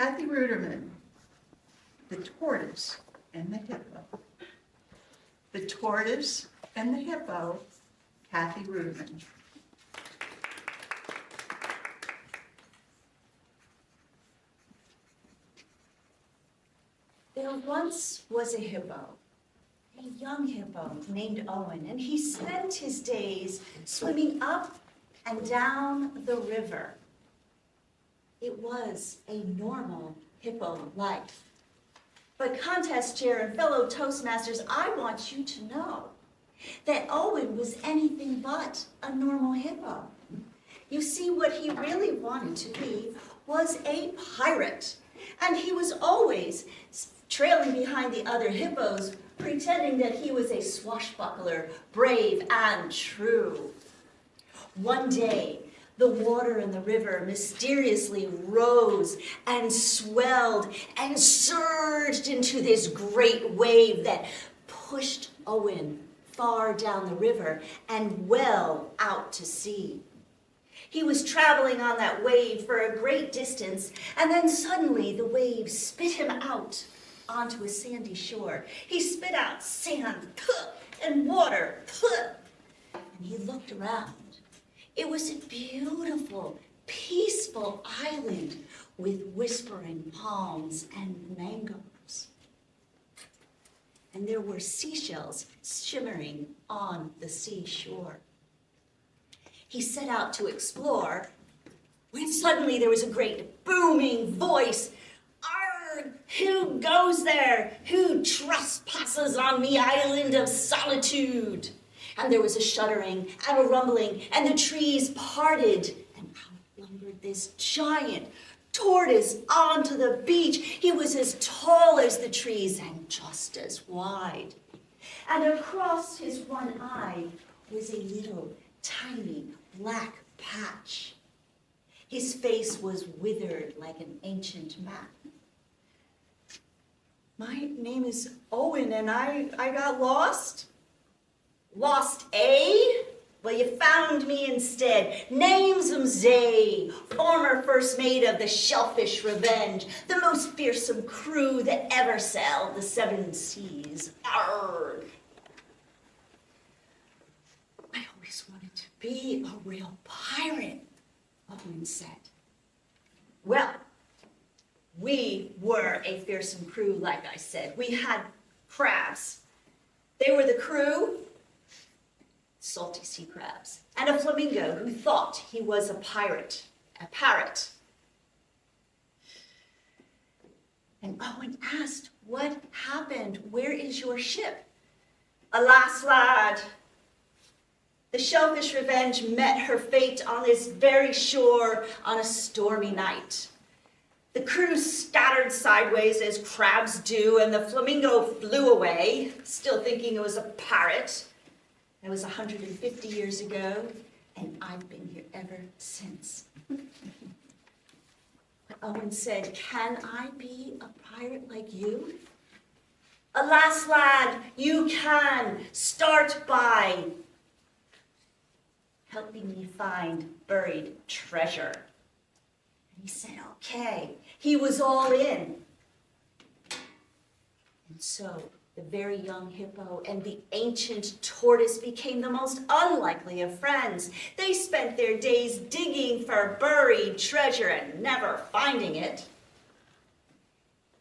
Cathy Ruderman, The Tortoise and the Hippo. The Tortoise and the Hippo, Cathy Ruderman. There once was a hippo, a young hippo named Owen, and he spent his days swimming up and down the river. It was a normal hippo life. But contest chair and fellow Toastmasters, I want you to know that Owen was anything but a normal hippo. You see, what he really wanted to be was a pirate, and he was always trailing behind the other hippos, pretending that he was a swashbuckler, brave and true. One day, the water in the river mysteriously rose and swelled and surged into this great wave that pushed Owen far down the river and well out to sea. He was traveling on that wave for a great distance, and then suddenly the wave spit him out onto a sandy shore. He spit out sand and water, and he looked around. It was a beautiful, peaceful island with whispering palms and mangoes. And there were seashells shimmering on the seashore. He set out to explore when suddenly there was a great booming voice. "Arrgh! Who goes there? Who trespasses on me island of solitude?" And there was a shuddering and a rumbling, and the trees parted, and out lumbered this giant tortoise onto the beach. He was as tall as the trees and just as wide. And across his one eye was a little tiny black patch. His face was withered like an ancient map. "My name is Owen, and I got lost." "Lost, eh? Well, you found me instead. Name's Mzee, former first mate of the Shellfish Revenge, the most fearsome crew that ever sailed the seven seas. Arrgh. I always wanted to be a real pirate," Owen said. Well, we were a fearsome crew, like I said. We had crabs. They were the crew, salty sea crabs, and a flamingo who thought he was a pirate, a parrot. And Owen asked, "What happened? Where is your ship?" "Alas, lad, the Shellfish Revenge met her fate on this very shore on a stormy night. The crew scattered sideways as crabs do, and the flamingo flew away, still thinking it was a parrot. That was 150 years ago, and I've been here ever since." Owen said, "Can I be a pirate like you?" "Alas, lad, you can. Start by helping me find buried treasure." And he said, okay. He was all in. And so the very young hippo and the ancient tortoise became the most unlikely of friends. They spent their days digging for buried treasure and never finding it,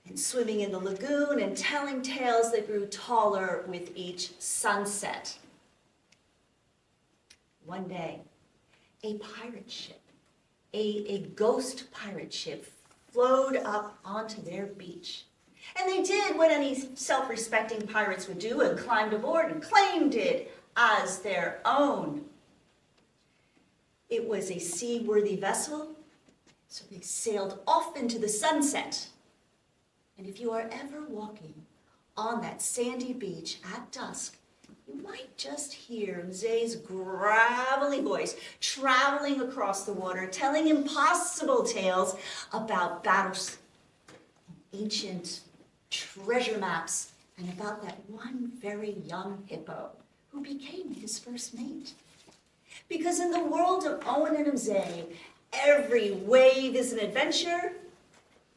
and swimming in the lagoon and telling tales that grew taller with each sunset. One day, a pirate ship, a ghost pirate ship, flowed up onto their beach. And they did what any self-respecting pirates would do and climbed aboard and claimed it as their own. It was a seaworthy vessel, so they sailed off into the sunset. And if you are ever walking on that sandy beach at dusk, you might just hear Mzee's gravelly voice traveling across the water, telling impossible tales about battles, ancient treasure maps, and about that one very young hippo who became his first mate. Because in the world of Owen and Mzee, every wave is an adventure,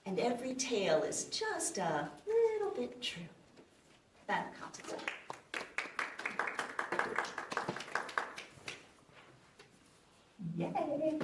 and every tale is just a little bit true. That counts. Yay!